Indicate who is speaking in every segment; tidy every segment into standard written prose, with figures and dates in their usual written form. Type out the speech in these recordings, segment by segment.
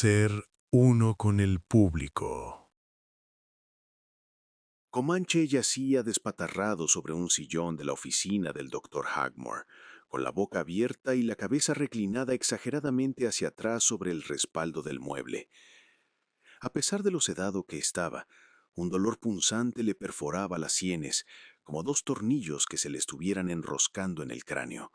Speaker 1: Ser uno con el público.
Speaker 2: Comanche yacía despatarrado sobre un sillón de la oficina del doctor Hagmore, con la boca abierta y la cabeza reclinada exageradamente hacia atrás sobre el respaldo del mueble. A pesar de lo sedado que estaba, un dolor punzante le perforaba las sienes, como dos tornillos que se le estuvieran enroscando en el cráneo.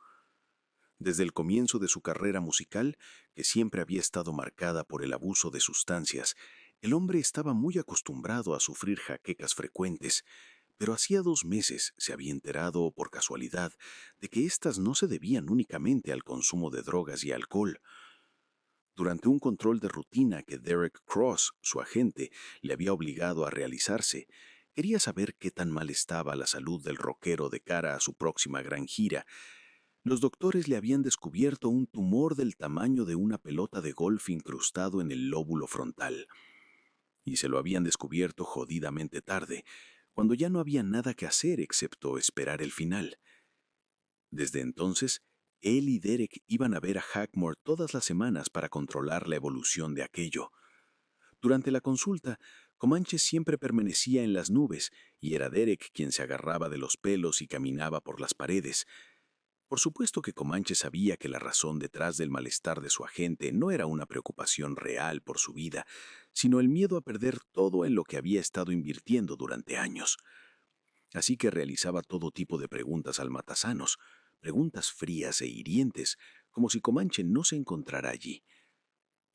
Speaker 2: Desde el comienzo de su carrera musical, que siempre había estado marcada por el abuso de sustancias, el hombre estaba muy acostumbrado a sufrir jaquecas frecuentes, pero hacía 2 meses se había enterado, por casualidad, de que éstas no se debían únicamente al consumo de drogas y alcohol. Durante un control de rutina que Derek Cross, su agente, le había obligado a realizarse, quería saber qué tan mal estaba la salud del rockero de cara a su próxima gran gira. Los doctores le habían descubierto un tumor del tamaño de una pelota de golf incrustado en el lóbulo frontal. Y se lo habían descubierto jodidamente tarde, cuando ya no había nada que hacer excepto esperar el final. Desde entonces, él y Derek iban a ver a Hackmore todas las semanas para controlar la evolución de aquello. Durante la consulta, Comanche siempre permanecía en las nubes y era Derek quien se agarraba de los pelos y caminaba por las paredes. Por supuesto que Comanche sabía que la razón detrás del malestar de su agente no era una preocupación real por su vida, sino el miedo a perder todo en lo que había estado invirtiendo durante años. Así que realizaba todo tipo de preguntas al matasanos, preguntas frías e hirientes, como si Comanche no se encontrara allí.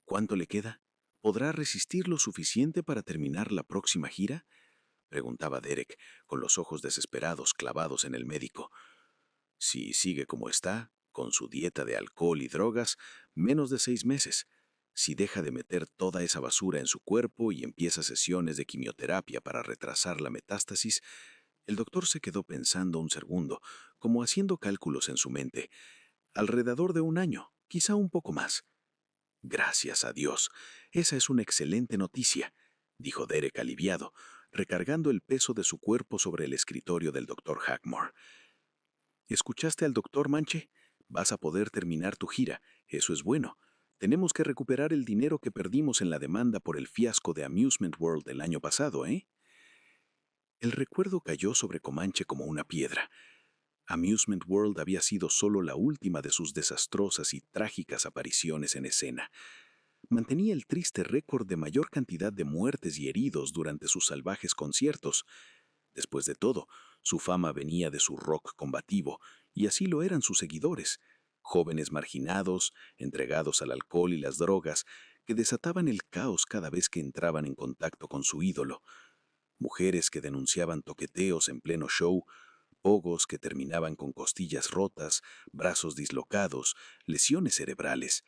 Speaker 2: ¿Cuánto le queda? ¿Podrá resistir lo suficiente para terminar la próxima gira? Preguntaba Derek, con los ojos desesperados clavados en el médico. Si sigue como está, con su dieta de alcohol y drogas, menos de 6 meses. Si deja de meter toda esa basura en su cuerpo y empieza sesiones de quimioterapia para retrasar la metástasis, el doctor se quedó pensando un segundo, como haciendo cálculos en su mente. Alrededor de un año, quizá un poco más. Gracias a Dios. Esa es una excelente noticia, dijo Derek aliviado, recargando el peso de su cuerpo sobre el escritorio del doctor Hackmore. ¿Escuchaste al doctor Manche? Vas a poder terminar tu gira. Eso es bueno. Tenemos que recuperar el dinero que perdimos en la demanda por el fiasco de Amusement World del año pasado, ¿eh? El recuerdo cayó sobre Comanche como una piedra. Amusement World había sido solo la última de sus desastrosas y trágicas apariciones en escena. Mantenía el triste récord de mayor cantidad de muertes y heridos durante sus salvajes conciertos. Después de todo, su fama venía de su rock combativo, y así lo eran sus seguidores, jóvenes marginados, entregados al alcohol y las drogas, que desataban el caos cada vez que entraban en contacto con su ídolo, mujeres que denunciaban toqueteos en pleno show, pogos que terminaban con costillas rotas, brazos dislocados, lesiones cerebrales,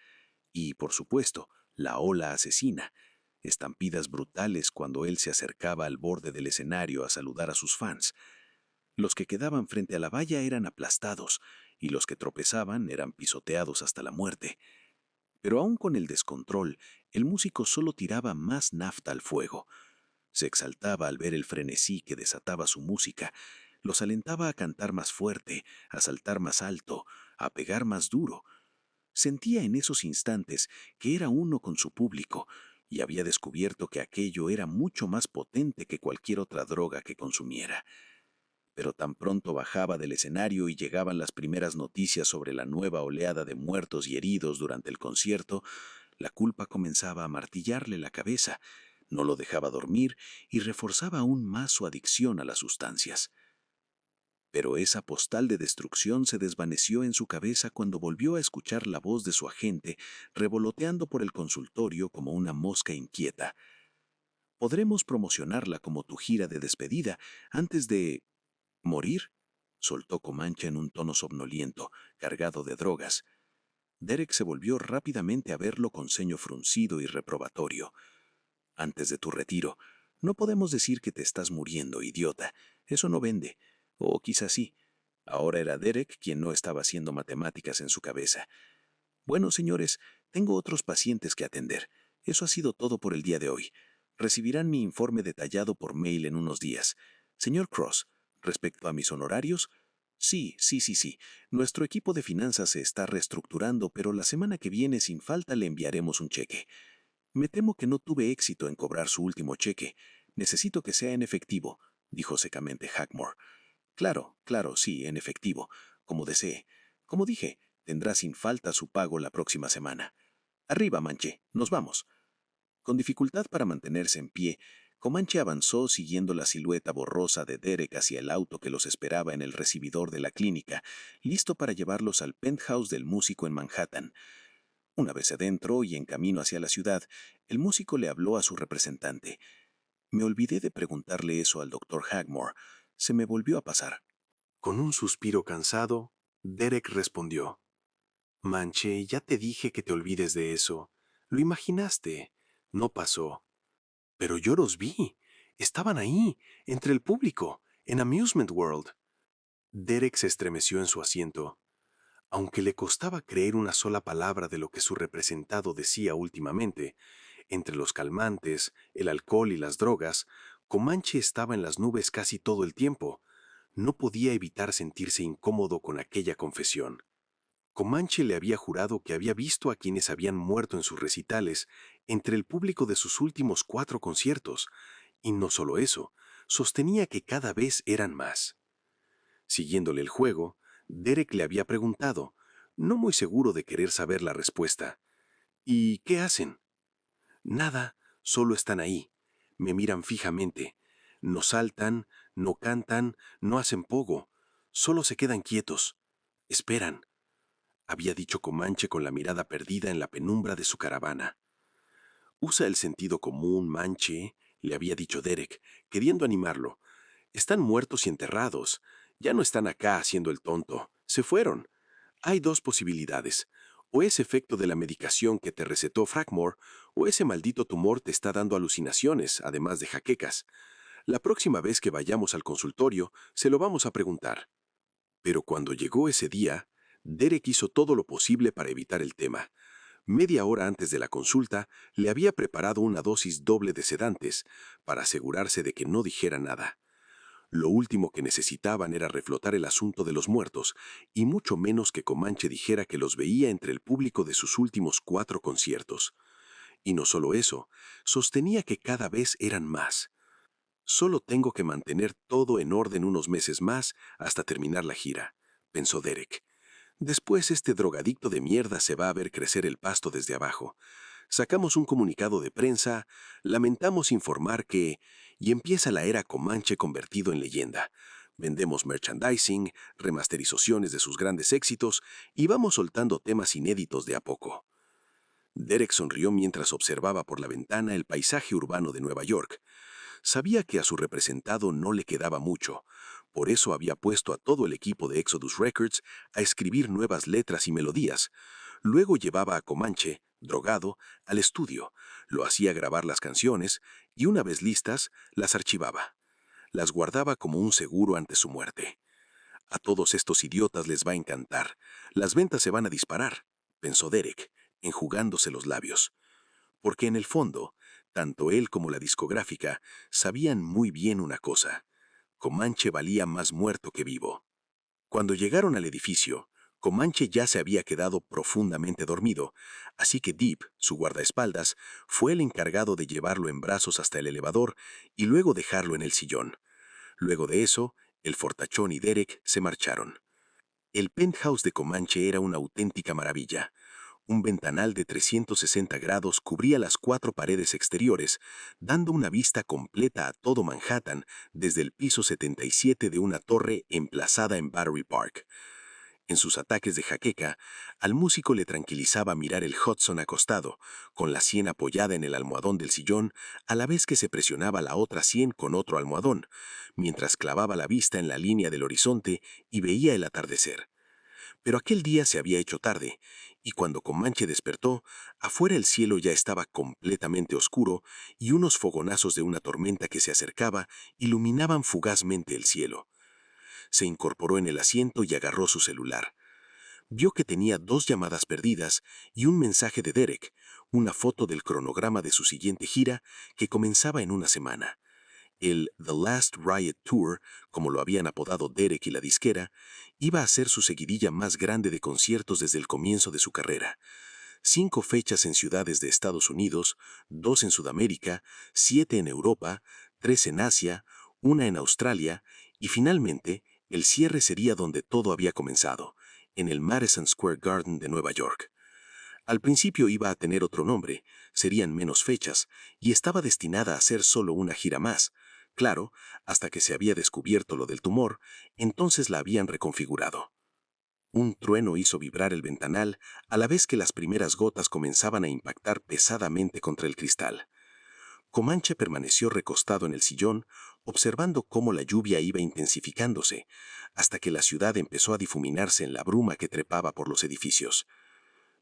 Speaker 2: y, por supuesto, la ola asesina, estampidas brutales cuando él se acercaba al borde del escenario a saludar a sus fans. Los que quedaban frente a la valla eran aplastados, y los que tropezaban eran pisoteados hasta la muerte. Pero aún con el descontrol, el músico solo tiraba más nafta al fuego. Se exaltaba al ver el frenesí que desataba su música, los alentaba a cantar más fuerte, a saltar más alto, a pegar más duro. Sentía en esos instantes que era uno con su público y había descubierto que aquello era mucho más potente que cualquier otra droga que consumiera. Pero tan pronto bajaba del escenario y llegaban las primeras noticias sobre la nueva oleada de muertos y heridos durante el concierto, la culpa comenzaba a martillarle la cabeza, no lo dejaba dormir y reforzaba aún más su adicción a las sustancias. Pero esa postal de destrucción se desvaneció en su cabeza cuando volvió a escuchar la voz de su agente revoloteando por el consultorio como una mosca inquieta. Podremos promocionarla como tu gira de despedida antes de morir, soltó Comanche en un tono somnoliento, cargado de drogas. Derek se volvió rápidamente a verlo con ceño fruncido y reprobatorio. Antes de tu retiro, no podemos decir que te estás muriendo, idiota. Eso no vende. O quizás sí. Ahora era Derek quien no estaba haciendo matemáticas en su cabeza. Bueno, señores, tengo otros pacientes que atender. Eso ha sido todo por el día de hoy. Recibirán mi informe detallado por mail en unos días. Señor Cross, respecto a mis honorarios, sí. Nuestro equipo de finanzas se está reestructurando, pero la semana que viene sin falta le enviaremos un cheque. Me temo que no tuve éxito en cobrar su último cheque. Necesito que sea en efectivo, dijo secamente Hackmore. Claro, claro, sí, en efectivo, como desee. Como dije, tendrá sin falta su pago la próxima semana. Arriba, Manche, nos vamos. Con dificultad para mantenerse en pie, Comanche avanzó siguiendo la silueta borrosa de Derek hacia el auto que los esperaba en el recibidor de la clínica, listo para llevarlos al penthouse del músico en Manhattan. Una vez adentro y en camino hacia la ciudad, el músico le habló a su representante. Me olvidé de preguntarle eso al doctor Hagmore. Se me volvió a pasar.
Speaker 1: Con un suspiro cansado, Derek respondió. Manche, ya te dije que te olvides de eso. Lo imaginaste. No pasó. Pero yo los vi. Estaban ahí, entre el público, en Amusement World. Derek se estremeció en su asiento. Aunque le costaba creer una sola palabra de lo que su representado decía últimamente, entre los calmantes, el alcohol y las drogas, Comanche estaba en las nubes casi todo el tiempo. No podía evitar sentirse incómodo con aquella confesión. Comanche le había jurado que había visto a quienes habían muerto en sus recitales entre el público de sus últimos 4 conciertos, y no solo eso, sostenía que cada vez eran más. Siguiéndole el juego, Derek le había preguntado, no muy seguro de querer saber la respuesta. ¿Y qué hacen? Nada, solo están ahí. Me miran fijamente. No saltan, no cantan, no hacen pogo. Solo se quedan quietos. Esperan, había dicho Comanche con la mirada perdida en la penumbra de su caravana. Usa el sentido común, Manche, le había dicho Derek, queriendo animarlo. Están muertos y enterrados. Ya no están acá haciendo el tonto. Se fueron. Hay 2 posibilidades. O es efecto de la medicación que te recetó Frackmore, o ese maldito tumor te está dando alucinaciones, además de jaquecas. La próxima vez que vayamos al consultorio, se lo vamos a preguntar. Pero cuando llegó ese día, Derek hizo todo lo posible para evitar el tema. Media hora antes de la consulta, le había preparado una dosis doble de sedantes, para asegurarse de que no dijera nada. Lo último que necesitaban era reflotar el asunto de los muertos, y mucho menos que Comanche dijera que los veía entre el público de sus últimos 4 conciertos. Y no solo eso, sostenía que cada vez eran más. Solo tengo que mantener todo en orden unos meses más hasta terminar la gira, pensó Derek. Después este drogadicto de mierda se va a ver crecer el pasto desde abajo. Sacamos un comunicado de prensa, lamentamos informar que... Y empieza la era Comanche convertido en leyenda. Vendemos merchandising, remasterizaciones de sus grandes éxitos y vamos soltando temas inéditos de a poco. Derek sonrió mientras observaba por la ventana el paisaje urbano de Nueva York. Sabía que a su representado no le quedaba mucho, por eso había puesto a todo el equipo de Exodus Records a escribir nuevas letras y melodías. Luego llevaba a Comanche, drogado, al estudio, lo hacía grabar las canciones y una vez listas, las archivaba. Las guardaba como un seguro ante su muerte. A todos estos idiotas les va a encantar. Las ventas se van a disparar, pensó Derek, enjugándose los labios. Porque en el fondo, tanto él como la discográfica sabían muy bien una cosa. Comanche valía más muerto que vivo. Cuando llegaron al edificio, Comanche ya se había quedado profundamente dormido, así que Deep, su guardaespaldas, fue el encargado de llevarlo en brazos hasta el elevador y luego dejarlo en el sillón. Luego de eso, el fortachón y Derek se marcharon. El penthouse de Comanche era una auténtica maravilla. Un ventanal de 360 grados cubría las 4 paredes exteriores, dando una vista completa a todo Manhattan desde el piso 77 de una torre emplazada en Battery Park. En sus ataques de jaqueca, al músico le tranquilizaba mirar el Hudson acostado, con la sien apoyada en el almohadón del sillón, a la vez que se presionaba la otra sien con otro almohadón, mientras clavaba la vista en la línea del horizonte y veía el atardecer. Pero aquel día se había hecho tarde, y cuando Comanche despertó, afuera el cielo ya estaba completamente oscuro y unos fogonazos de una tormenta que se acercaba iluminaban fugazmente el cielo. Se incorporó en el asiento y agarró su celular. Vio que tenía 2 llamadas perdidas y un mensaje de Derek, una foto del cronograma de su siguiente gira que comenzaba en una semana. El The Last Riot Tour, como lo habían apodado Derek y la disquera, iba a ser su seguidilla más grande de conciertos desde el comienzo de su carrera. 5 fechas en ciudades de Estados Unidos, 2 en Sudamérica, 7 en Europa, 3 en Asia, 1 en Australia, y finalmente, el cierre sería donde todo había comenzado, en el Madison Square Garden de Nueva York. Al principio iba a tener otro nombre, serían menos fechas, y estaba destinada a ser solo una gira más. Claro, hasta que se había descubierto lo del tumor, entonces la habían reconfigurado. Un trueno hizo vibrar el ventanal a la vez que las primeras gotas comenzaban a impactar pesadamente contra el cristal. Comanche permaneció recostado en el sillón, observando cómo la lluvia iba intensificándose, hasta que la ciudad empezó a difuminarse en la bruma que trepaba por los edificios.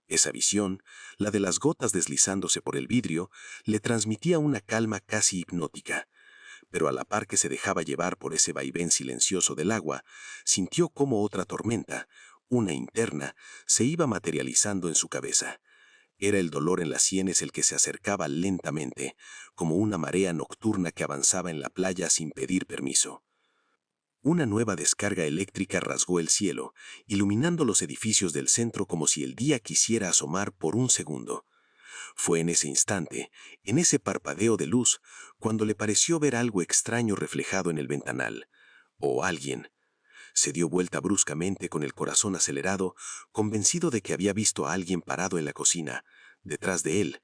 Speaker 1: Esa visión, la de las gotas deslizándose por el vidrio, le transmitía una calma casi hipnótica, pero a la par que se dejaba llevar por ese vaivén silencioso del agua, sintió cómo otra tormenta, una interna, se iba materializando en su cabeza. Era el dolor en las sienes el que se acercaba lentamente, como una marea nocturna que avanzaba en la playa sin pedir permiso. Una nueva descarga eléctrica rasgó el cielo, iluminando los edificios del centro como si el día quisiera asomar por un segundo. Fue en ese instante, en ese parpadeo de luz, cuando le pareció ver algo extraño reflejado en el ventanal. O alguien. Se dio vuelta bruscamente con el corazón acelerado, convencido de que había visto a alguien parado en la cocina, detrás de él,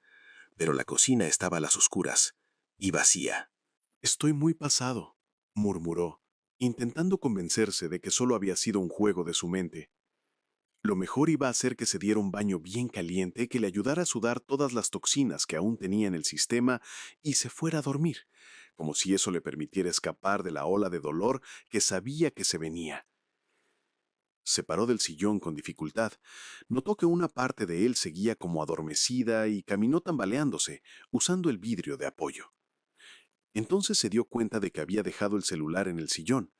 Speaker 1: pero la cocina estaba a las oscuras y vacía.
Speaker 2: Estoy muy pasado, murmuró, intentando convencerse de que solo había sido un juego de su mente. Lo mejor iba a ser que se diera un baño bien caliente que le ayudara a sudar todas las toxinas que aún tenía en el sistema y se fuera a dormir, como si eso le permitiera escapar de la ola de dolor que sabía que se venía. Se paró del sillón con dificultad. Notó que una parte de él seguía como adormecida y caminó tambaleándose, usando el vidrio de apoyo. Entonces se dio cuenta de que había dejado el celular en el sillón.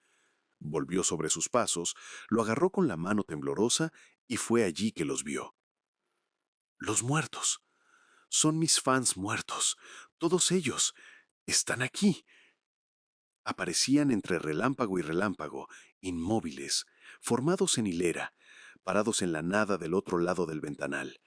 Speaker 2: Volvió sobre sus pasos, lo agarró con la mano temblorosa y fue allí que los vio. Los muertos. Son mis fans muertos. Todos ellos. Están aquí. Aparecían entre relámpago y relámpago, inmóviles, formados en hilera, parados en la nada del otro lado del ventanal.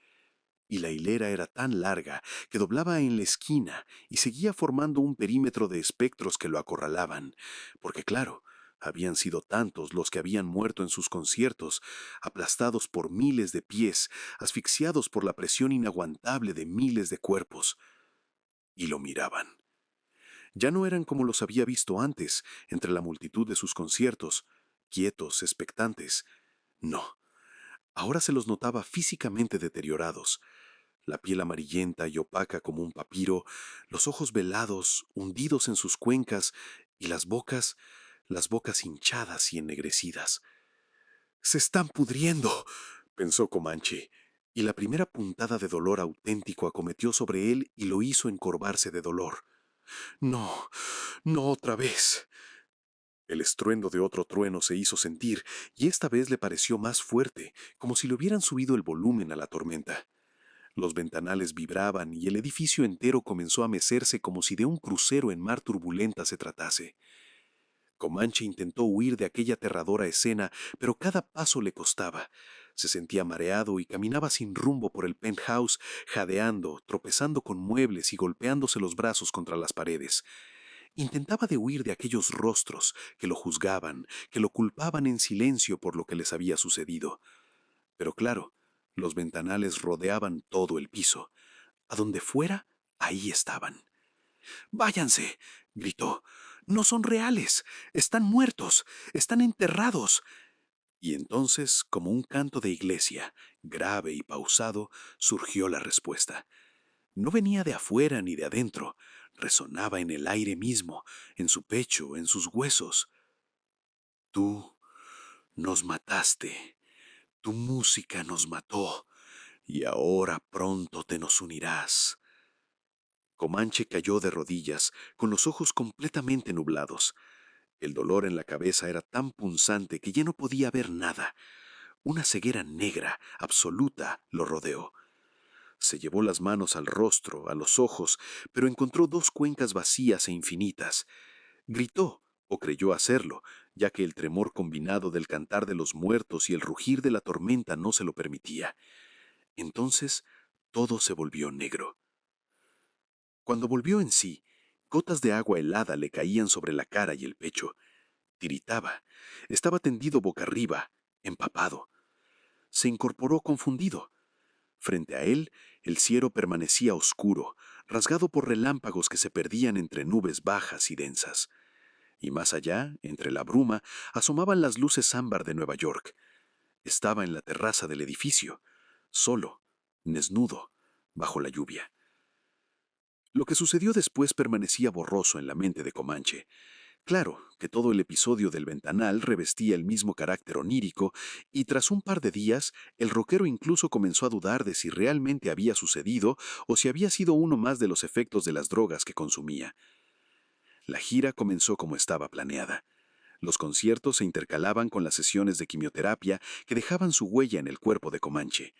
Speaker 2: Y la hilera era tan larga que doblaba en la esquina y seguía formando un perímetro de espectros que lo acorralaban, porque claro, habían sido tantos los que habían muerto en sus conciertos, aplastados por miles de pies, asfixiados por la presión inaguantable de miles de cuerpos. Y lo miraban. Ya no eran como los había visto antes, entre la multitud de sus conciertos, quietos, expectantes. No, ahora se los notaba físicamente deteriorados, la piel amarillenta y opaca como un papiro, los ojos velados, hundidos en sus cuencas, y las bocas hinchadas y ennegrecidas. ¡Se están pudriendo!, pensó Comanche, y la primera puntada de dolor auténtico acometió sobre él y lo hizo encorvarse de dolor. No, no otra vez. El estruendo de otro trueno se hizo sentir, y esta vez le pareció más fuerte, como si le hubieran subido el volumen a la tormenta. Los ventanales vibraban y el edificio entero comenzó a mecerse como si de un crucero en mar turbulenta se tratase. Comanche intentó huir de aquella aterradora escena, pero cada paso le costaba. Se sentía mareado y caminaba sin rumbo por el penthouse, jadeando, tropezando con muebles y golpeándose los brazos contra las paredes. Intentaba de huir de aquellos rostros que lo juzgaban, que lo culpaban en silencio por lo que les había sucedido. Pero claro, los ventanales rodeaban todo el piso. A donde fuera, ahí estaban. ¡Váyanse!, gritó. ¡No son reales! ¡Están muertos! ¡Están enterrados! Y entonces, como un canto de iglesia, grave y pausado, surgió la respuesta. No venía de afuera ni de adentro, resonaba en el aire mismo, en su pecho, en sus huesos. Tú nos mataste, tu música nos mató, y ahora pronto te nos unirás. Comanche cayó de rodillas, con los ojos completamente nublados. El dolor en la cabeza era tan punzante que ya no podía ver nada. Una ceguera negra, absoluta, lo rodeó. Se llevó las manos al rostro, a los ojos, pero encontró dos cuencas vacías e infinitas. Gritó, o creyó hacerlo, ya que el tremor combinado del cantar de los muertos y el rugir de la tormenta no se lo permitía. Entonces todo se volvió negro. Cuando volvió en sí, gotas de agua helada le caían sobre la cara y el pecho. Tiritaba. Estaba tendido boca arriba, empapado. Se incorporó confundido. Frente a él, el cielo permanecía oscuro, rasgado por relámpagos que se perdían entre nubes bajas y densas. Y más allá, entre la bruma, asomaban las luces ámbar de Nueva York. Estaba en la terraza del edificio, solo, desnudo, bajo la lluvia. Lo que sucedió después permanecía borroso en la mente de Comanche. Claro que todo el episodio del ventanal revestía el mismo carácter onírico, y tras un par de días, el rockero incluso comenzó a dudar de si realmente había sucedido o si había sido uno más de los efectos de las drogas que consumía. La gira comenzó como estaba planeada. Los conciertos se intercalaban con las sesiones de quimioterapia que dejaban su huella en el cuerpo de Comanche.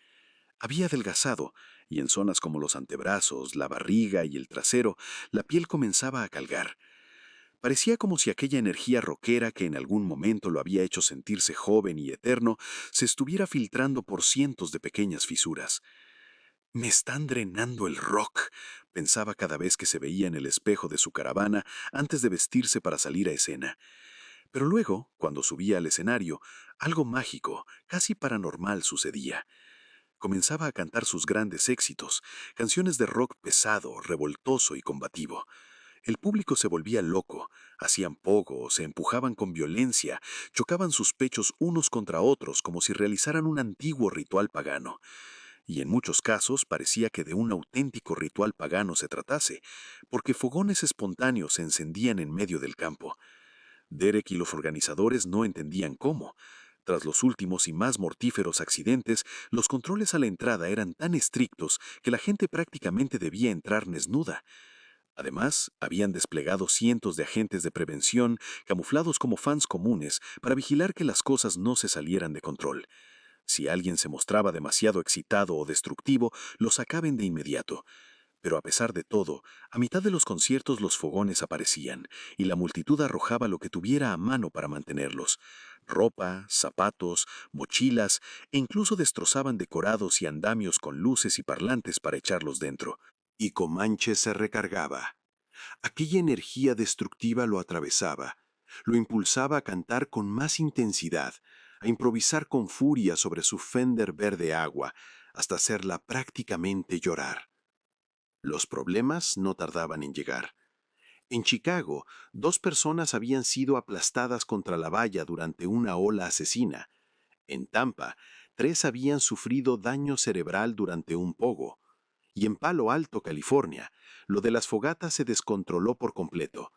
Speaker 2: Había adelgazado, y en zonas como los antebrazos, la barriga y el trasero, la piel comenzaba a calgar. Parecía como si aquella energía rockera que en algún momento lo había hecho sentirse joven y eterno se estuviera filtrando por cientos de pequeñas fisuras. Me están drenando el rock, pensaba cada vez que se veía en el espejo de su caravana antes de vestirse para salir a escena. Pero luego, cuando subía al escenario, algo mágico, casi paranormal sucedía. Comenzaba a cantar sus grandes éxitos, canciones de rock pesado, revoltoso y combativo. El público se volvía loco, hacían pogo, se empujaban con violencia, chocaban sus pechos unos contra otros como si realizaran un antiguo ritual pagano. Y en muchos casos parecía que de un auténtico ritual pagano se tratase, porque fogones espontáneos se encendían en medio del campo. Derek y los organizadores no entendían cómo. Tras los últimos y más mortíferos accidentes, los controles a la entrada eran tan estrictos que la gente prácticamente debía entrar desnuda. Además, habían desplegado cientos de agentes de prevención, camuflados como fans comunes, para vigilar que las cosas no se salieran de control. Si alguien se mostraba demasiado excitado o destructivo, lo sacaban de inmediato. Pero a pesar de todo, a mitad de los conciertos los fogones aparecían, y la multitud arrojaba lo que tuviera a mano para mantenerlos: ropa, zapatos, mochilas, e incluso destrozaban decorados y andamios con luces y parlantes para echarlos dentro.
Speaker 1: Y Comanche se recargaba. Aquella energía destructiva lo atravesaba, lo impulsaba a cantar con más intensidad, a improvisar con furia sobre su Fender verde agua, hasta hacerla prácticamente llorar. Los problemas no tardaban en llegar. En Chicago, 2 personas habían sido aplastadas contra la valla durante una ola asesina. En Tampa, 3 habían sufrido daño cerebral durante un pogo. Y en Palo Alto, California, lo de las fogatas se descontroló por completo.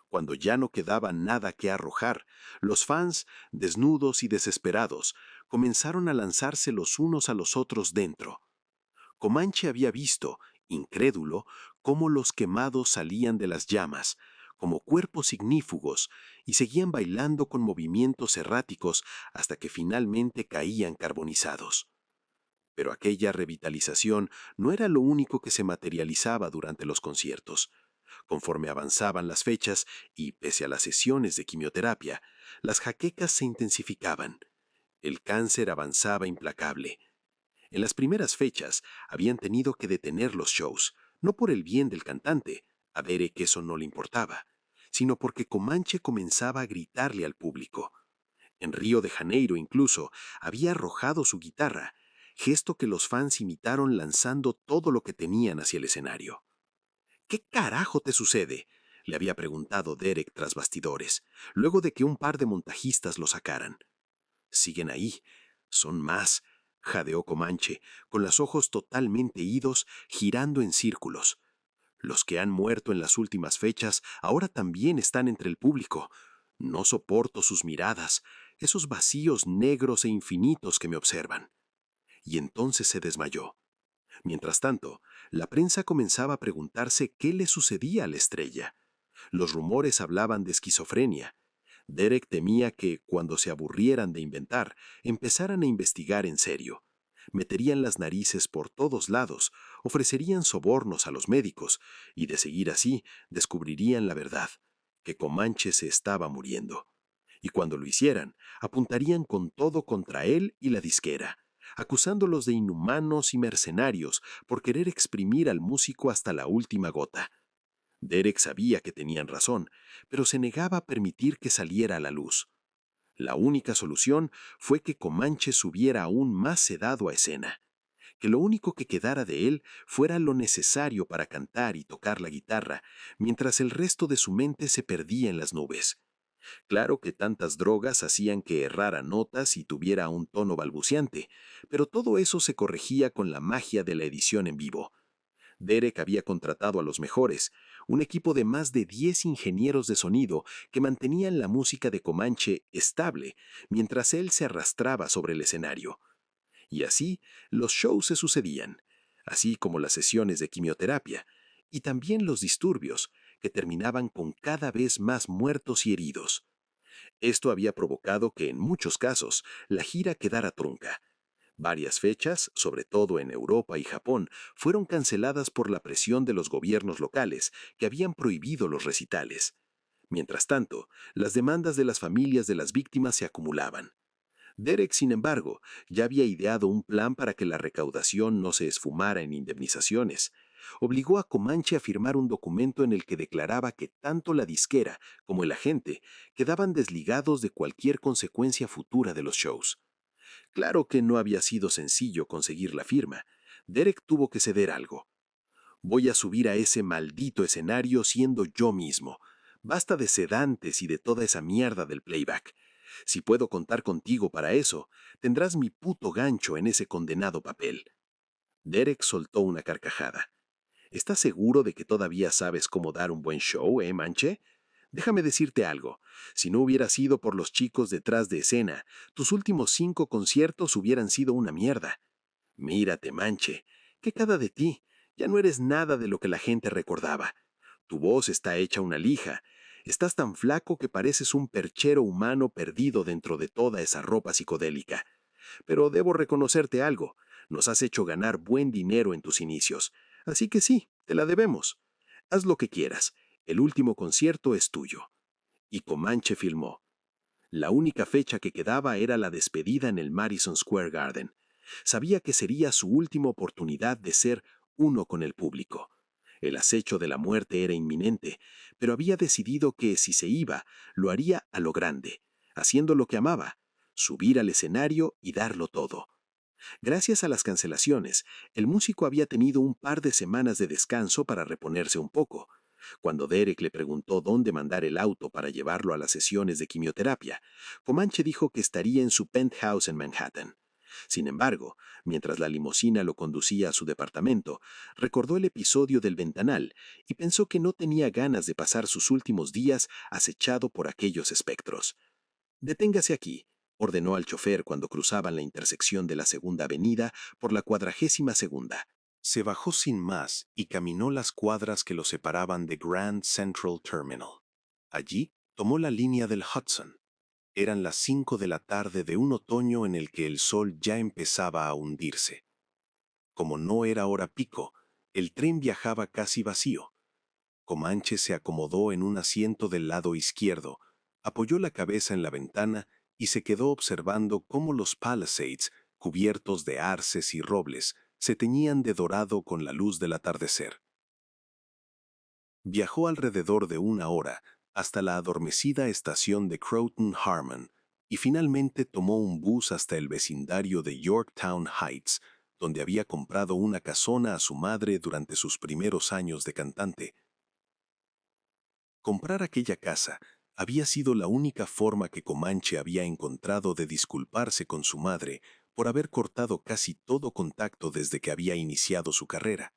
Speaker 1: Cuando ya no quedaba nada que arrojar, los fans, desnudos y desesperados, comenzaron a lanzarse los unos a los otros dentro. Comanche había visto, incrédulo, cómo los quemados salían de las llamas, como cuerpos ignífugos, y seguían bailando con movimientos erráticos hasta que finalmente caían carbonizados. Pero aquella revitalización no era lo único que se materializaba durante los conciertos. Conforme avanzaban las fechas y pese a las sesiones de quimioterapia, las jaquecas se intensificaban. El cáncer avanzaba implacable. En las primeras fechas habían tenido que detener los shows, no por el bien del cantante, a Derek eso no le importaba, sino porque Comanche comenzaba a gritarle al público. En Río de Janeiro incluso había arrojado su guitarra, gesto que los fans imitaron lanzando todo lo que tenían hacia el escenario. ¿Qué carajo te sucede?, le había preguntado Derek tras bastidores, luego de que un par de montajistas lo sacaran. Siguen ahí, son más, jadeó Comanche, con los ojos totalmente idos, girando en círculos. Los que han muerto en las últimas fechas ahora también están entre el público. No soporto sus miradas, esos vacíos negros e infinitos que me observan. Y entonces se desmayó. Mientras tanto, la prensa comenzaba a preguntarse qué le sucedía a la estrella. Los rumores hablaban de esquizofrenia. Derek temía que, cuando se aburrieran de inventar, empezaran a investigar en serio. Meterían las narices por todos lados, ofrecerían sobornos a los médicos, y de seguir así, descubrirían la verdad, que Comanche se estaba muriendo. Y cuando lo hicieran, apuntarían con todo contra él y la disquera.
Speaker 2: acusándolos de inhumanos y mercenarios por querer exprimir al músico hasta la última gota. Derek sabía que tenían razón, pero se negaba a permitir que saliera a la luz. La única solución fue que Comanche subiera aún más sedado a escena, que lo único que quedara de él fuera lo necesario para cantar y tocar la guitarra, mientras el resto de su mente se perdía en las nubes. Claro que tantas drogas hacían que errara notas y tuviera un tono balbuceante, pero todo eso se corregía con la magia de la edición en vivo. Derek había contratado a los mejores, un equipo de más de 10 ingenieros de sonido que mantenían la música de Comanche estable mientras él se arrastraba sobre el escenario. Y así, los shows se sucedían, así como las sesiones de quimioterapia, y también los disturbios, que terminaban con cada vez más muertos y heridos. Esto había provocado que en muchos casos la gira quedara trunca. Varias fechas, sobre todo en Europa y Japón, fueron canceladas por la presión de los gobiernos locales, que habían prohibido los recitales. Mientras tanto, las demandas de las familias de las víctimas se acumulaban. Derek, sin embargo, ya había ideado un plan para que la recaudación no se esfumara en indemnizaciones. Obligó a Comanche a firmar un documento en el que declaraba que tanto la disquera como el agente quedaban desligados de cualquier consecuencia futura de los shows. Claro que no había sido sencillo conseguir la firma. Derek tuvo que ceder algo. Voy a subir a ese maldito escenario siendo yo mismo. Basta de sedantes y de toda esa mierda del playback. Si puedo contar contigo para eso, tendrás mi puto gancho en ese condenado papel. Derek soltó una carcajada. ¿Estás seguro de que todavía sabes cómo dar un buen show, Manche? Déjame decirte algo. Si no hubiera sido por los chicos detrás de escena, tus últimos 5 conciertos hubieran sido una mierda. Mírate, Manche. ¿Qué cada de ti? Ya no eres nada de lo que la gente recordaba. Tu voz está hecha una lija. Estás tan flaco que pareces un perchero humano perdido dentro de toda esa ropa psicodélica. Pero debo reconocerte algo. Nos has hecho ganar buen dinero en tus inicios. Así que sí, te la debemos. Haz lo que quieras. El último concierto es tuyo. Y Comanche filmó. La única fecha que quedaba era la despedida en el Madison Square Garden. Sabía que sería su última oportunidad de ser uno con el público. El acecho de la muerte era inminente, pero había decidido que si se iba, lo haría a lo grande, haciendo lo que amaba, subir al escenario y darlo todo. Gracias a las cancelaciones, el músico había tenido un par de semanas de descanso para reponerse un poco. Cuando Derek le preguntó dónde mandar el auto para llevarlo a las sesiones de quimioterapia, Comanche dijo que estaría en su penthouse en Manhattan. Sin embargo, mientras la limusina lo conducía a su departamento, recordó el episodio del ventanal y pensó que no tenía ganas de pasar sus últimos días acechado por aquellos espectros. Deténgase aquí, ordenó al chofer cuando cruzaban la intersección de la Segunda Avenida por la 42ª.
Speaker 1: Se bajó sin más y caminó las cuadras que lo separaban de Grand Central Terminal. Allí tomó la línea del Hudson. Eran las 5 de la tarde de un otoño en el que el sol ya empezaba a hundirse. Como no era hora pico, el tren viajaba casi vacío. Comanche se acomodó en un asiento del lado izquierdo, apoyó la cabeza en la ventana y se quedó observando cómo los Palisades, cubiertos de arces y robles, se teñían de dorado con la luz del atardecer. Viajó alrededor de 1 hora hasta la adormecida estación de Croton Harmon y finalmente tomó un bus hasta el vecindario de Yorktown Heights, donde había comprado una casona a su madre durante sus primeros años de cantante. Comprar aquella casa había sido la única forma que Comanche había encontrado de disculparse con su madre por haber cortado casi todo contacto desde que había iniciado su carrera.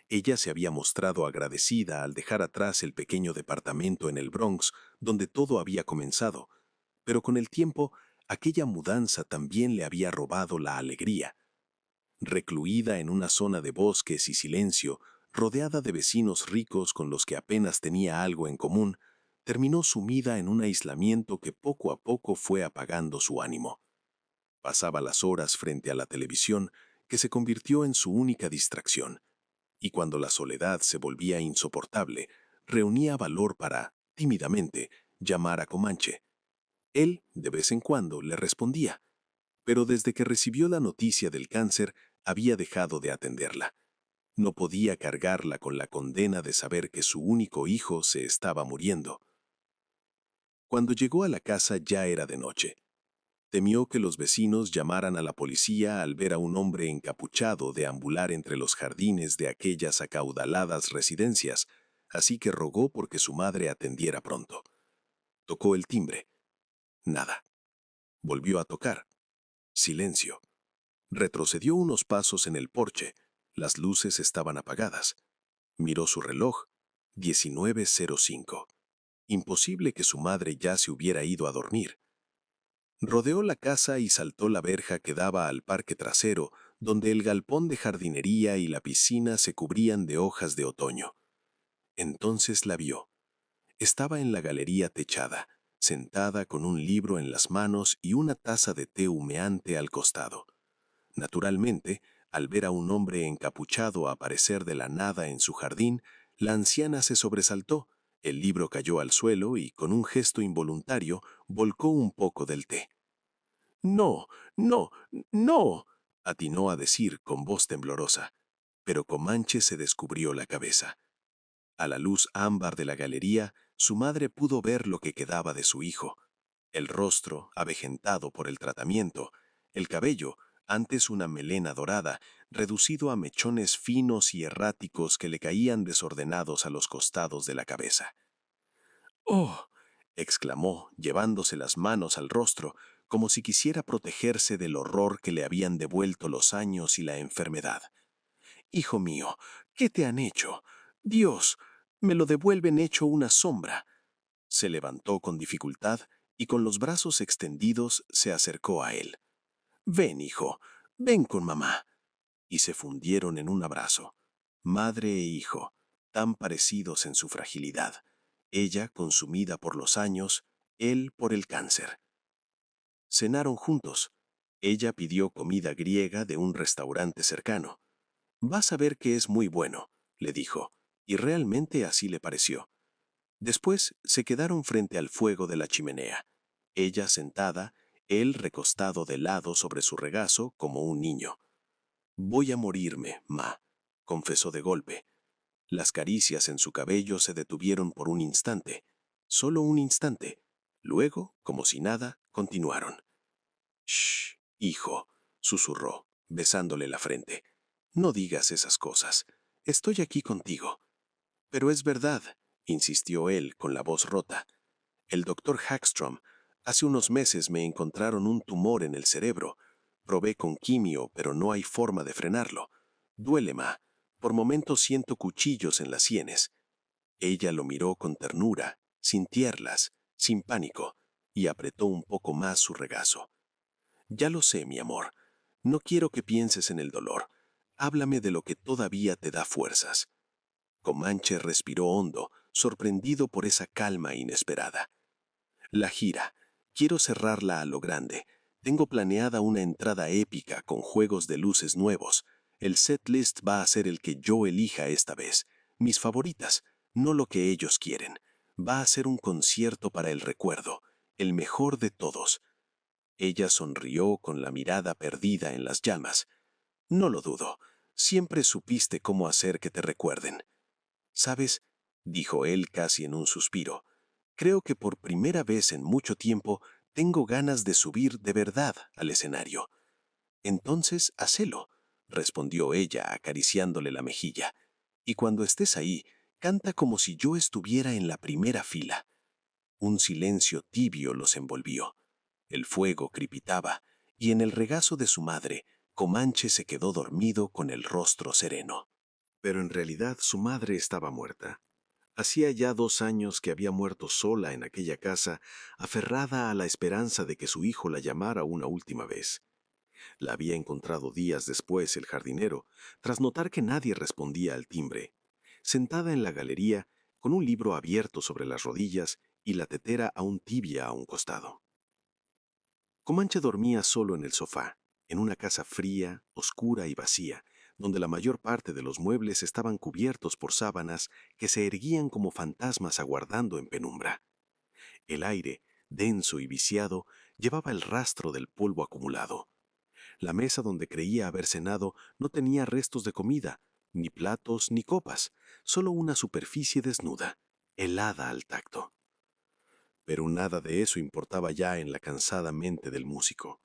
Speaker 1: Ella se había mostrado agradecida al dejar atrás el pequeño departamento en el Bronx donde todo había comenzado, pero con el tiempo aquella mudanza también le había robado la alegría. Recluida en una zona de bosques y silencio, rodeada de vecinos ricos con los que apenas tenía algo en común, terminó sumida en un aislamiento que poco a poco fue apagando su ánimo. Pasaba las horas frente a la televisión, que se convirtió en su única distracción, y cuando la soledad se volvía insoportable, reunía valor para, tímidamente, llamar a Comanche. Él, de vez en cuando, le respondía,
Speaker 2: pero desde que recibió la noticia del cáncer había dejado de atenderla. No podía cargarla con la condena de saber que su único hijo se estaba muriendo. Cuando llegó a la casa ya era de noche. Temió que los vecinos llamaran a la policía al ver a un hombre encapuchado deambular entre los jardines de aquellas acaudaladas residencias, así que rogó porque su madre atendiera pronto. Tocó el timbre. Nada. Volvió a tocar. Silencio. Retrocedió unos pasos en el porche. Las luces estaban apagadas. Miró su reloj. 19:05. Imposible que su madre ya se hubiera ido a dormir. Rodeó la casa y saltó la verja que daba al parque trasero, donde el galpón de jardinería y la piscina se cubrían de hojas de otoño. Entonces la vio. Estaba en la galería techada, sentada con un libro en las manos y una taza de té humeante al costado. Naturalmente, al ver a un hombre encapuchado aparecer de la nada en su jardín, la anciana se sobresaltó, el libro cayó al suelo y, con un gesto involuntario, volcó un poco del té. «No, no, no», atinó a decir con voz temblorosa, pero Comanche se descubrió la cabeza. A la luz ámbar de la galería, su madre pudo ver lo que quedaba de su hijo. El rostro, avejentado por el tratamiento, el cabello, antes una melena dorada, reducido a mechones finos y erráticos que le caían desordenados a los costados de la cabeza. «¡Oh!», exclamó, llevándose las manos al rostro, como si quisiera protegerse del horror que le habían devuelto los años y la enfermedad. «Hijo mío, ¿qué te han hecho? Dios, me lo devuelven hecho una sombra». Se levantó con dificultad y con los brazos extendidos se acercó a él. «Ven, hijo, ven con mamá». Y se fundieron en un abrazo, madre e hijo, tan parecidos en su fragilidad, ella consumida por los años, él por el cáncer. Cenaron juntos. Ella pidió comida griega de un restaurante cercano. «Vas a ver que es muy bueno», le dijo, y realmente así le pareció. Después se quedaron frente al fuego de la chimenea, ella sentada, él recostado de lado sobre su regazo como un niño. «Voy a morirme, ma», confesó de golpe. Las caricias en su cabello se detuvieron por un instante, solo un instante. Luego, como si nada, continuaron. «Shh, hijo», susurró, besándole la frente. «No digas esas cosas. Estoy aquí contigo». «Pero es verdad», insistió él con la voz rota. «El doctor Hagstrom, hace unos meses me encontraron un tumor en el cerebro. Probé con quimio, pero no hay forma de frenarlo. Duele, ma. Por momentos siento cuchillos en las sienes». Ella lo miró con ternura, sin tierlas, sin pánico, y apretó un poco más su regazo. «Ya lo sé, mi amor. No quiero que pienses en el dolor. Háblame de lo que todavía te da fuerzas». Comanche respiró hondo, sorprendido por esa calma inesperada. «La gira. Quiero cerrarla a lo grande. Tengo planeada una entrada épica con juegos de luces nuevos. El setlist va a ser el que yo elija esta vez. Mis favoritas, no lo que ellos quieren. Va a ser un concierto para el recuerdo, el mejor de todos». Ella sonrió con la mirada perdida en las llamas. «No lo dudo. Siempre supiste cómo hacer que te recuerden». «¿Sabes?», dijo él casi en un suspiro, «creo que por primera vez en mucho tiempo tengo ganas de subir de verdad al escenario». «Entonces, hacelo», respondió ella acariciándole la mejilla. «Y cuando estés ahí, canta como si yo estuviera en la primera fila». Un silencio tibio los envolvió. El fuego crepitaba, y en el regazo de su madre, Comanche se quedó dormido con el rostro sereno. Pero en realidad su madre estaba muerta. Hacía ya 2 años que había muerto sola en aquella casa, aferrada a la esperanza de que su hijo la llamara una última vez. La había encontrado días después el jardinero, tras notar que nadie respondía al timbre, sentada en la galería, con un libro abierto sobre las rodillas y la tetera aún tibia a un costado. Comanche dormía solo en el sofá, en una casa fría, oscura y vacía, donde la mayor parte de los muebles estaban cubiertos por sábanas que se erguían como fantasmas aguardando en penumbra. El aire, denso y viciado, llevaba el rastro del polvo acumulado, La mesa donde creía haber cenado no tenía restos de comida, ni platos ni copas, solo una superficie desnuda, helada al tacto. Pero nada de eso importaba ya en la cansada mente del músico.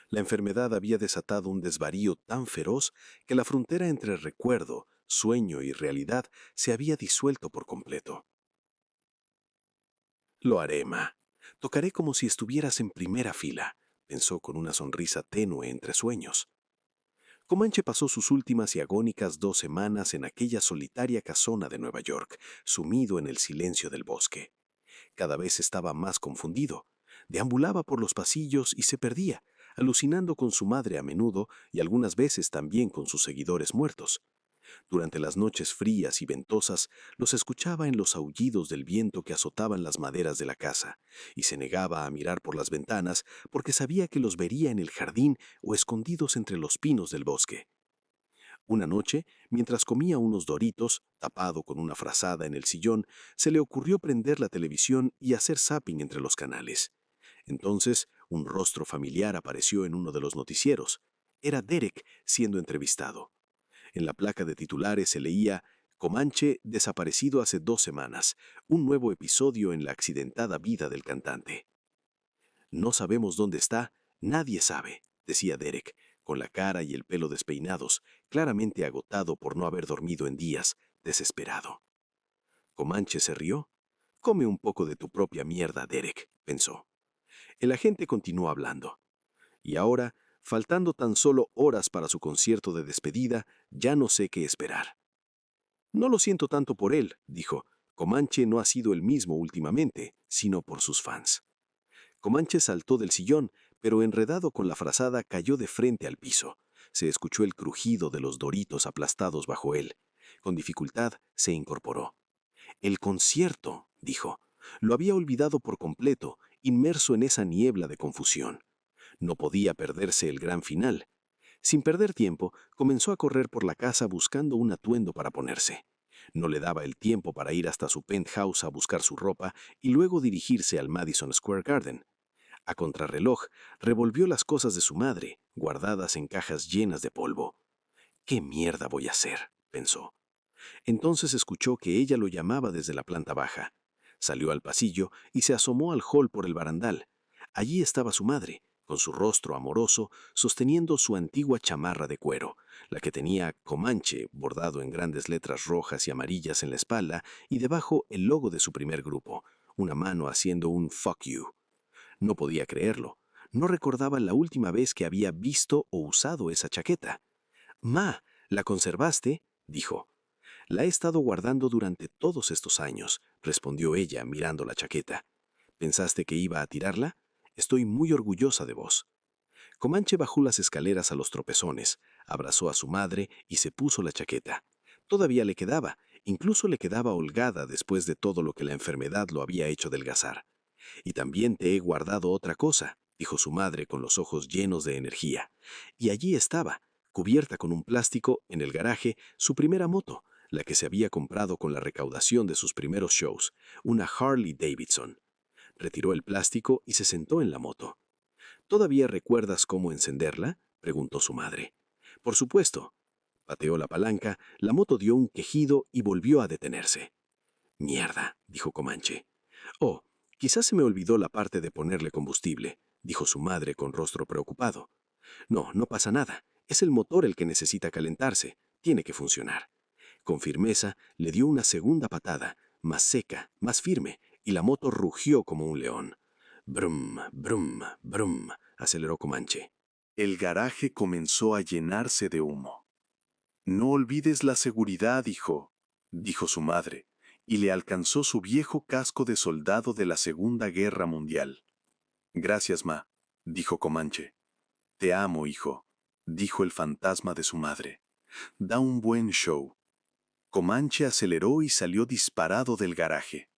Speaker 2: La enfermedad había desatado un desvarío tan feroz que la frontera entre recuerdo, sueño y realidad se había disuelto por completo. Lo haré, Ma. Tocaré como si estuvieras en primera fila, pensó con una sonrisa tenue entre sueños. Comanche pasó sus últimas y agónicas 2 semanas en aquella solitaria casona de Nueva York, sumido en el silencio del bosque. Cada vez estaba más confundido. Deambulaba por los pasillos y se perdía, alucinando con su madre a menudo y algunas veces también con sus seguidores muertos. Durante las noches frías y ventosas, los escuchaba en los aullidos del viento que azotaban las maderas de la casa, y se negaba a mirar por las ventanas porque sabía que los vería en el jardín o escondidos entre los pinos del bosque. Una noche, mientras comía unos Doritos, tapado con una frazada en el sillón, se le ocurrió prender la televisión y hacer zapping entre los canales. Entonces, un rostro familiar apareció en uno de los noticieros. Era Derek siendo entrevistado. En la placa de titulares se leía Comanche desaparecido hace 2 semanas, un nuevo episodio en la accidentada vida del cantante. No sabemos dónde está, nadie sabe, decía Derek, con la cara y el pelo despeinados, claramente agotado por no haber dormido en días, desesperado. Comanche se rió. Come un poco de tu propia mierda, Derek, pensó. El agente continuó hablando. Y ahora, faltando tan solo horas para su concierto de despedida, ya no sé qué esperar. No lo siento tanto por él, dijo. Comanche no ha sido el mismo últimamente, sino por sus fans. Comanche saltó del sillón, pero enredado con la frazada cayó de frente al piso. Se escuchó el crujido de los Doritos aplastados bajo él. Con dificultad se incorporó. El concierto, dijo. Lo había olvidado por completo, inmerso en esa niebla de confusión. No podía perderse el gran final. Sin perder tiempo, comenzó a correr por la casa buscando un atuendo para ponerse. No le daba el tiempo para ir hasta su penthouse a buscar su ropa y luego dirigirse al Madison Square Garden. A contrarreloj, revolvió las cosas de su madre, guardadas en cajas llenas de polvo. ¿Qué mierda voy a hacer?, pensó. Entonces escuchó que ella lo llamaba desde la planta baja. Salió al pasillo y se asomó al hall por el barandal. Allí estaba su madre, con su rostro amoroso, sosteniendo su antigua chamarra de cuero, la que tenía Comanche bordado en grandes letras rojas y amarillas en la espalda y debajo el logo de su primer grupo, una mano haciendo un fuck you. No podía creerlo. No recordaba la última vez que había visto o usado esa chaqueta. «Ma, ¿la conservaste?», dijo. «La he estado guardando durante todos estos años», respondió ella mirando la chaqueta. «¿Pensaste que iba a tirarla? Estoy muy orgullosa de vos». Comanche bajó las escaleras a los tropezones, abrazó a su madre y se puso la chaqueta. Todavía le quedaba, incluso le quedaba holgada después de todo lo que la enfermedad lo había hecho delgazar. «Y también te he guardado otra cosa», dijo su madre con los ojos llenos de energía. Y allí estaba, cubierta con un plástico, en el garaje, su primera moto, la que se había comprado con la recaudación de sus primeros shows, una Harley Davidson. Retiró el plástico y se sentó en la moto. «¿Todavía recuerdas cómo encenderla?», preguntó su madre. «Por supuesto». Pateó la palanca, la moto dio un quejido y volvió a detenerse. «Mierda», dijo Comanche. «Oh, quizás se me olvidó la parte de ponerle combustible», dijo su madre con rostro preocupado. «No, no pasa nada. Es el motor el que necesita calentarse. Tiene que funcionar». Con firmeza le dio una segunda patada, más seca, más firme, y la moto rugió como un león. «Brum, brum, brum», aceleró Comanche.
Speaker 1: El garaje comenzó a llenarse de humo. «No olvides la seguridad, hijo», dijo su madre, y le alcanzó su viejo casco de soldado de la Segunda Guerra Mundial. «Gracias, ma», dijo Comanche. «Te amo, hijo», dijo el fantasma de su madre. «Da un buen show». Comanche aceleró y salió disparado del garaje.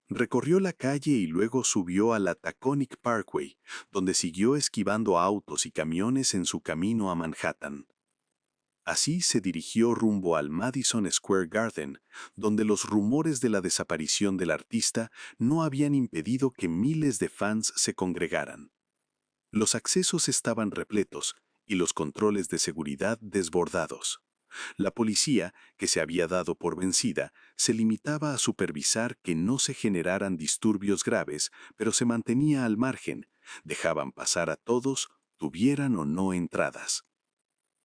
Speaker 1: Recorrió la calle y luego subió a la Taconic Parkway, donde siguió esquivando autos y camiones en su camino a Manhattan. Así se dirigió rumbo al Madison Square Garden, donde los rumores de la desaparición del artista no habían impedido que miles de fans se congregaran. Los accesos estaban repletos
Speaker 2: y los controles de seguridad desbordados. La policía, que se había dado por vencida, se limitaba a supervisar que no se generaran disturbios graves, pero se mantenía al margen, dejaban pasar a todos, tuvieran o no entradas.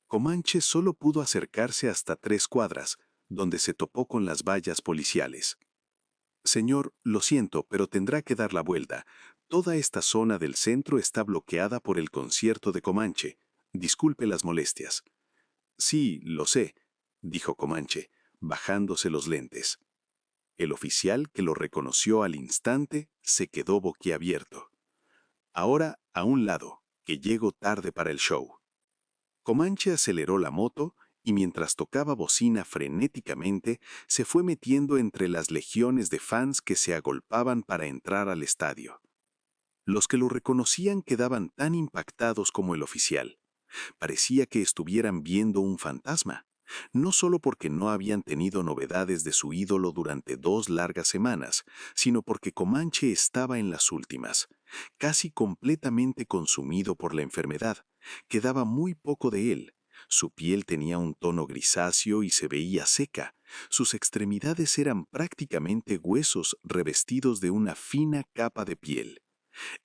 Speaker 2: Comanche solo pudo acercarse hasta 3 cuadras, donde se topó con las vallas policiales. Señor, lo siento, pero tendrá que dar la vuelta. Toda esta zona del centro está bloqueada por el concierto de Comanche. Disculpe las molestias. Sí, lo sé, dijo Comanche, bajándose los lentes. El oficial, que lo reconoció al instante, se quedó boquiabierto. Ahora, a un lado, que llego tarde para el show. Comanche aceleró la moto y mientras tocaba bocina frenéticamente, se fue metiendo entre las legiones de fans que se agolpaban para entrar al estadio. Los que lo reconocían quedaban tan impactados como el oficial. Parecía que estuvieran viendo un fantasma, no solo porque no habían tenido novedades de su ídolo durante 2 largas semanas, sino porque Comanche estaba en las últimas, casi completamente consumido por la enfermedad. Quedaba muy poco de él. Su piel tenía un tono grisáceo y se veía seca. Sus extremidades eran prácticamente huesos revestidos de una fina capa de piel.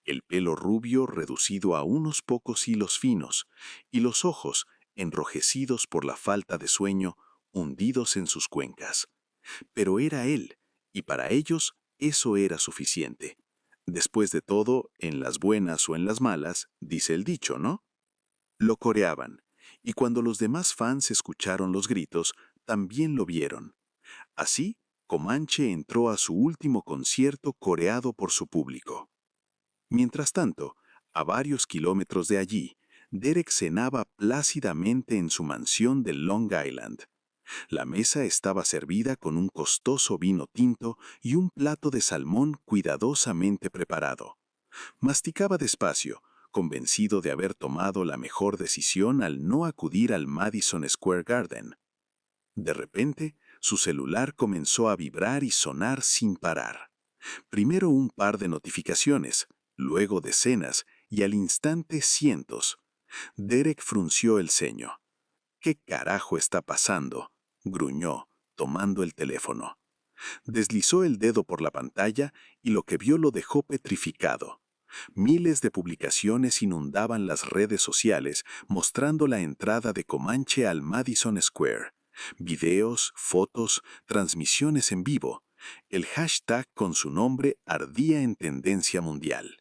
Speaker 2: El pelo rubio reducido a unos pocos hilos finos, y los ojos, enrojecidos por la falta de sueño, hundidos en sus cuencas. Pero era él, y para ellos eso era suficiente. Después de todo, en las buenas o en las malas, dice el dicho, ¿no? Lo coreaban, y cuando los demás fans escucharon los gritos, también lo vieron. Así, Comanche entró a su último concierto coreado por su público. Mientras tanto, a varios kilómetros de allí, Derek cenaba plácidamente en su mansión de Long Island. La mesa estaba servida con un costoso vino tinto y un plato de salmón cuidadosamente preparado. Masticaba despacio, convencido de haber tomado la mejor decisión al no acudir al Madison Square Garden. De repente, su celular comenzó a vibrar y sonar sin parar. Primero un par de notificaciones, luego decenas y al instante cientos. Derek frunció el ceño. ¿Qué carajo está pasando?, gruñó, tomando el teléfono. Deslizó el dedo por la pantalla y lo que vio lo dejó petrificado. Miles de publicaciones inundaban las redes sociales mostrando la entrada de Comanche al Madison Square. Videos, fotos, transmisiones en vivo. El hashtag con su nombre ardía en tendencia mundial.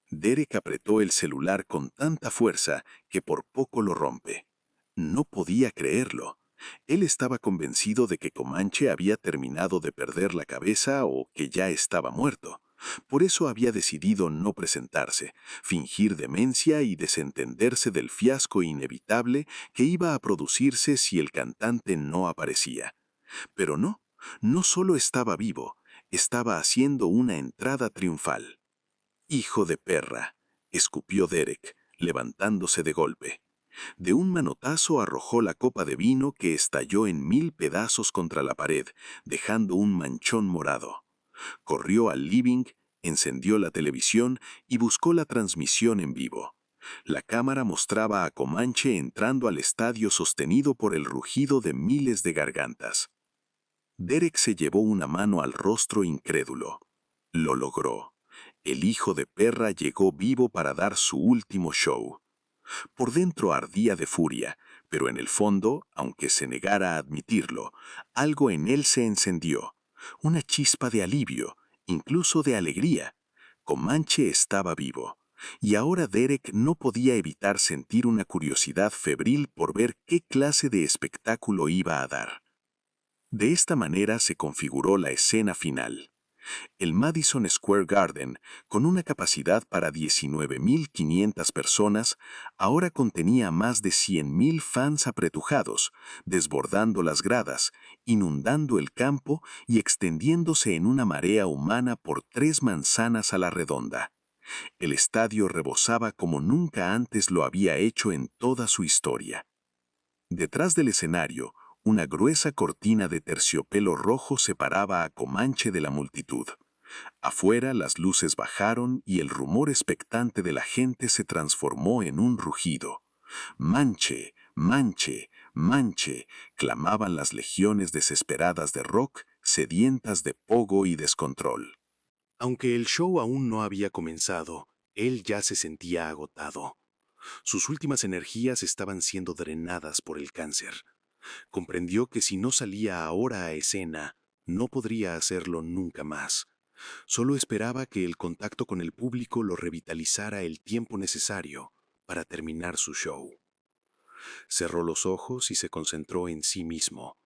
Speaker 2: Derek apretó el celular con tanta fuerza que por poco lo rompe. No podía creerlo. Él estaba convencido de que Comanche había terminado de perder la cabeza o que ya estaba muerto. Por eso había decidido no presentarse, fingir demencia y desentenderse del fiasco inevitable que iba a producirse si el cantante no aparecía. Pero no, no solo estaba vivo, estaba haciendo una entrada triunfal. «Hijo de perra», escupió Derek, levantándose de golpe. De un manotazo arrojó la copa de vino que estalló en 1000 pedazos contra la pared, dejando un manchón morado. Corrió al living, encendió la televisión y buscó la transmisión en vivo. La cámara mostraba a Comanche entrando al estadio sostenido por el rugido de miles de gargantas. Derek se llevó una mano al rostro incrédulo. Lo logró. El hijo de perra llegó vivo para dar su último show. Por dentro ardía de furia, pero en el fondo, aunque se negara a admitirlo, algo en él se encendió. Una chispa de alivio, incluso de alegría. Comanche estaba vivo. Y ahora Derek no podía evitar sentir una curiosidad febril por ver qué clase de espectáculo iba a dar. De esta manera se configuró la escena final. El Madison Square Garden, con una capacidad para 19.500 personas, ahora contenía más de 100.000 fans apretujados, desbordando las gradas, inundando el campo y extendiéndose en una marea humana por 3 manzanas a la redonda. El estadio rebosaba como nunca antes lo había hecho en toda su historia. Detrás del escenario, una gruesa cortina de terciopelo rojo separaba a Comanche de la multitud. Afuera las luces bajaron y el rumor expectante de la gente se transformó en un rugido. Manche, manche, manche, clamaban las legiones desesperadas de rock, sedientas de pogo y descontrol.
Speaker 1: Aunque el show aún no había comenzado, él ya se sentía agotado. Sus últimas energías estaban siendo drenadas por el cáncer. Comprendió que si no salía ahora a escena, no podría hacerlo nunca más. Solo esperaba que el contacto con el público lo revitalizara el tiempo necesario para terminar su show. Cerró los ojos y se concentró en sí mismo.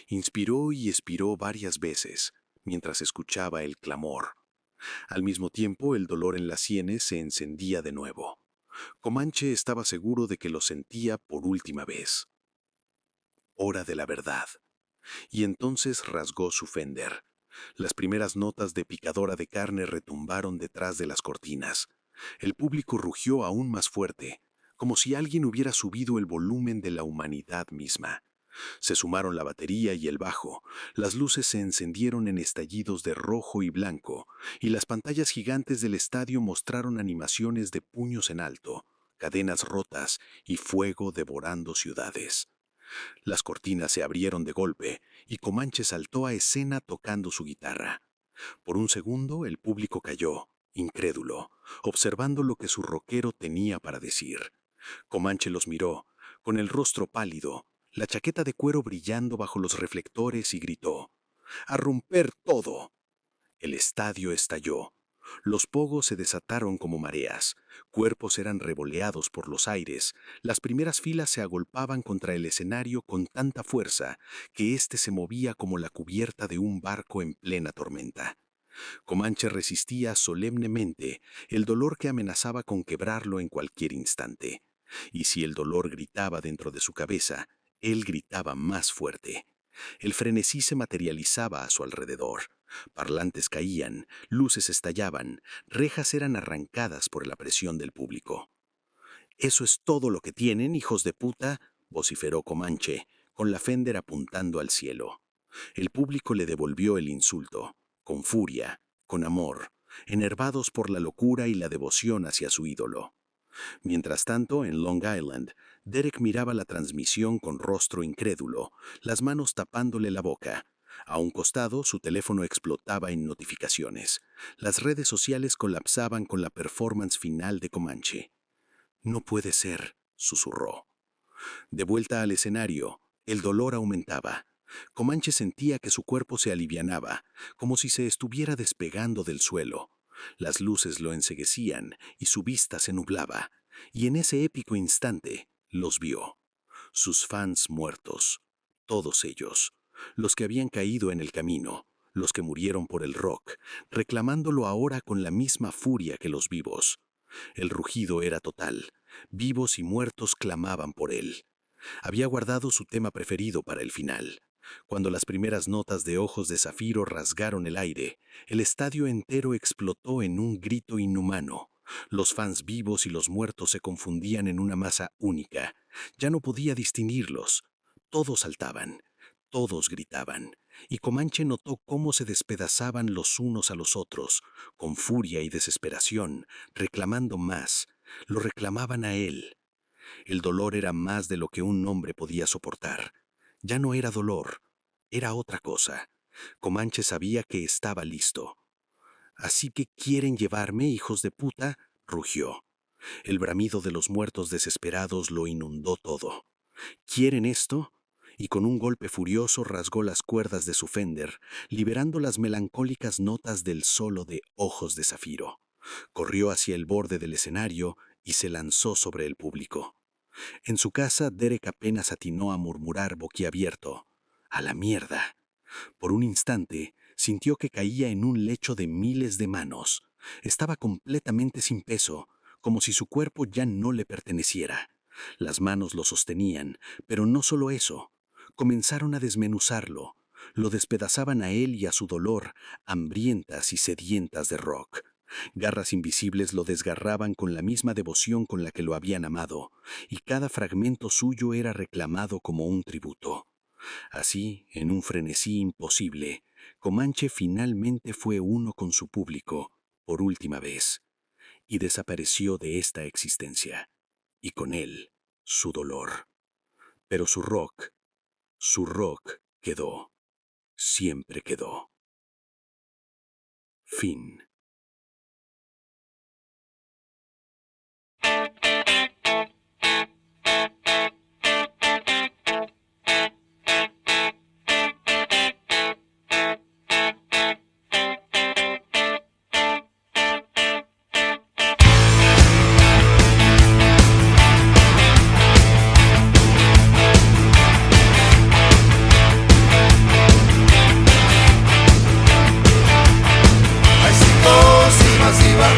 Speaker 1: Inspiró y expiró varias veces mientras escuchaba el clamor. Al mismo tiempo, el dolor en las sienes se encendía de nuevo. Comanche estaba seguro de que lo sentía por última vez. Hora de la verdad. Y entonces rasgó su Fender. Las primeras notas de picadora de carne retumbaron detrás de las cortinas. El público rugió aún más fuerte, como si alguien hubiera subido el volumen de la humanidad misma. Se sumaron la batería y el bajo, las luces se encendieron en estallidos de rojo y blanco, y las pantallas gigantes del estadio mostraron animaciones de puños en alto, cadenas rotas y fuego devorando ciudades. Las cortinas se abrieron de golpe y Comanche saltó a escena tocando su guitarra. Por un segundo el público cayó, incrédulo, observando lo que su rockero tenía para decir. Comanche los miró, con el rostro pálido, la chaqueta de cuero brillando bajo los reflectores y gritó: ¡A romper todo! El estadio estalló. Los pogos se desataron como mareas, cuerpos eran revoleados por los aires, las primeras filas se agolpaban contra el escenario con tanta fuerza que éste se movía como la cubierta de un barco en plena tormenta. Comanche resistía solemnemente el dolor que amenazaba con quebrarlo en cualquier instante. Y si el dolor gritaba dentro de su cabeza, él gritaba más fuerte. El frenesí se materializaba a su alrededor. Parlantes caían, luces estallaban, rejas eran arrancadas por la presión del público. «Eso es todo lo que tienen, hijos de puta», vociferó Comanche, con la Fender apuntando al cielo. El público le devolvió el insulto, con furia, con amor, enervados por la locura y la devoción hacia su ídolo. Mientras tanto, en Long Island, Derek miraba la transmisión con rostro incrédulo, las manos tapándole la boca. A un costado, su teléfono explotaba en notificaciones. Las redes sociales colapsaban con la performance final de Comanche. «No puede ser», susurró. De vuelta al escenario, el dolor aumentaba. Comanche sentía que su cuerpo se alivianaba, como si se estuviera despegando del suelo. Las luces lo enceguecían y su vista se nublaba. Y en ese épico instante los vio. Sus fans muertos. Todos ellos. Los que habían caído en el camino. Los que murieron por el rock, reclamándolo ahora con la misma furia que los vivos. El rugido era total. Vivos y muertos clamaban por él. Había guardado su tema preferido para el final. Cuando las primeras notas de Ojos de Zafiro rasgaron el aire, el estadio entero explotó en un grito inhumano. Los fans vivos y los muertos se confundían en una masa única. Ya no podía distinguirlos. Todos saltaban, todos gritaban, y Comanche notó cómo se despedazaban los unos a los otros, con furia y desesperación, reclamando más. Lo reclamaban a él. El dolor era más de lo que un hombre podía soportar. Ya no era dolor, era otra cosa. Comanche sabía que estaba listo. «¿Así que quieren llevarme, hijos de puta?», rugió. El bramido de los muertos desesperados lo inundó todo. «¿Quieren esto?», y con un golpe furioso rasgó las cuerdas de su Fender, liberando las melancólicas notas del solo de Ojos de Zafiro. Corrió hacia el borde del escenario y se lanzó sobre el público. En su casa, Derek apenas atinó a murmurar boquiabierto: «¡A la mierda!». Por un instante, sintió que caía en un lecho de miles de manos. Estaba completamente sin peso, como si su cuerpo ya no le perteneciera. Las manos lo sostenían, pero no solo eso. Comenzaron a desmenuzarlo. Lo despedazaban a él y a su dolor, hambrientas y sedientas de rock. Garras invisibles lo desgarraban con la misma devoción con la que lo habían amado, y cada fragmento suyo era reclamado como un tributo. Así, en un frenesí imposible, Comanche finalmente fue uno con su público, por última vez, y desapareció de esta existencia, y con él
Speaker 2: su dolor. Pero su rock quedó, siempre quedó. Fin.
Speaker 3: Hay psicosis masiva,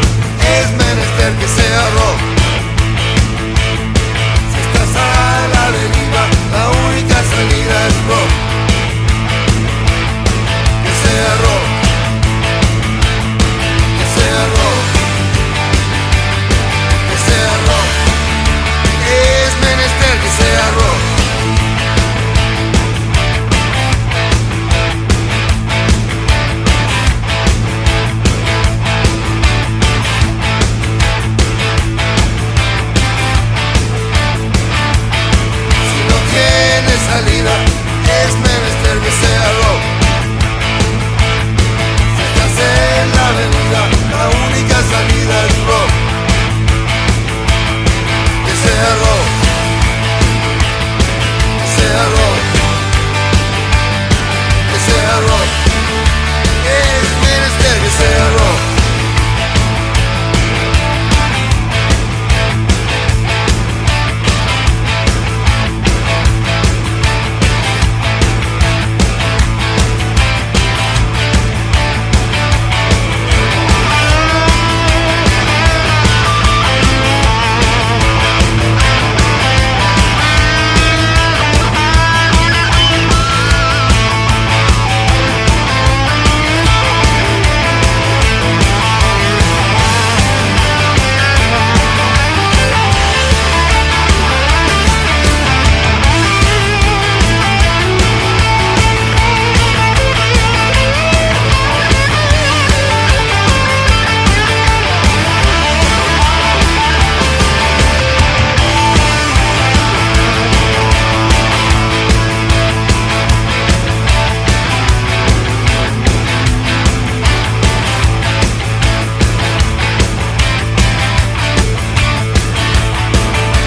Speaker 3: es menester que sea rock. Si estás a la deriva, la única salida es rock. Que sea rock. Que sea rock. Que sea rock. Es menester que sea rock. Si no tiene salida, es menester que sea rock. Si estás en la avenida, la única salida es rock. Que sea rock. Que sea rock. Que sea rock. Es menester que sea rock.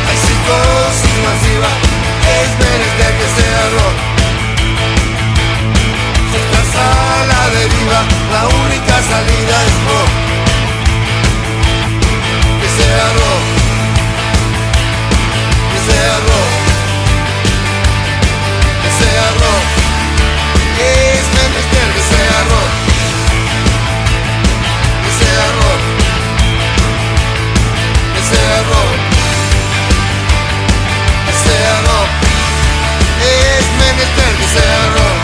Speaker 3: Hay psicosis masiva, es menester que sea rock. Si estás a la deriva, la única salida es rock. Que sea rock. Que sea rock. Que sea rock. Es menester que sea rock. Que sea rock. Que sea rock. Que sea rock. Es menester que sea rock.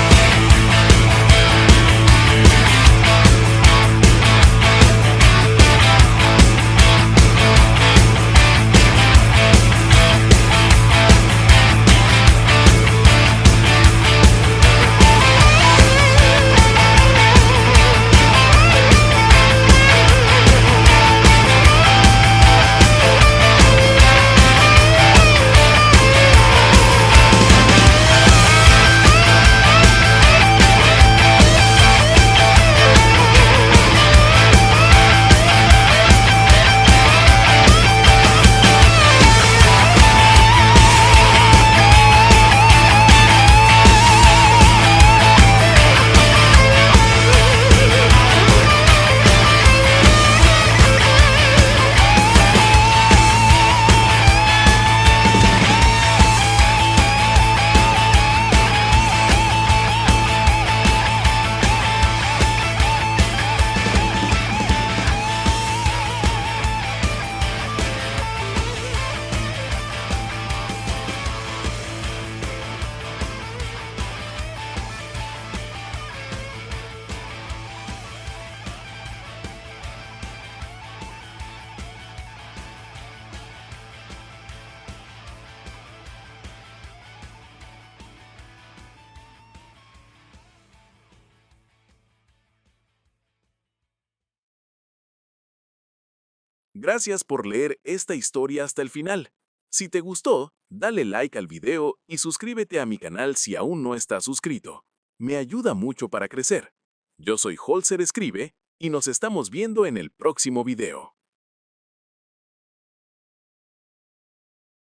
Speaker 2: Gracias por leer esta historia hasta el final.
Speaker 4: Si te gustó, dale like al video y suscríbete a mi canal si aún no estás suscrito. Me ayuda mucho para crecer. Yo soy Holzer Escribe y nos estamos viendo en el próximo video.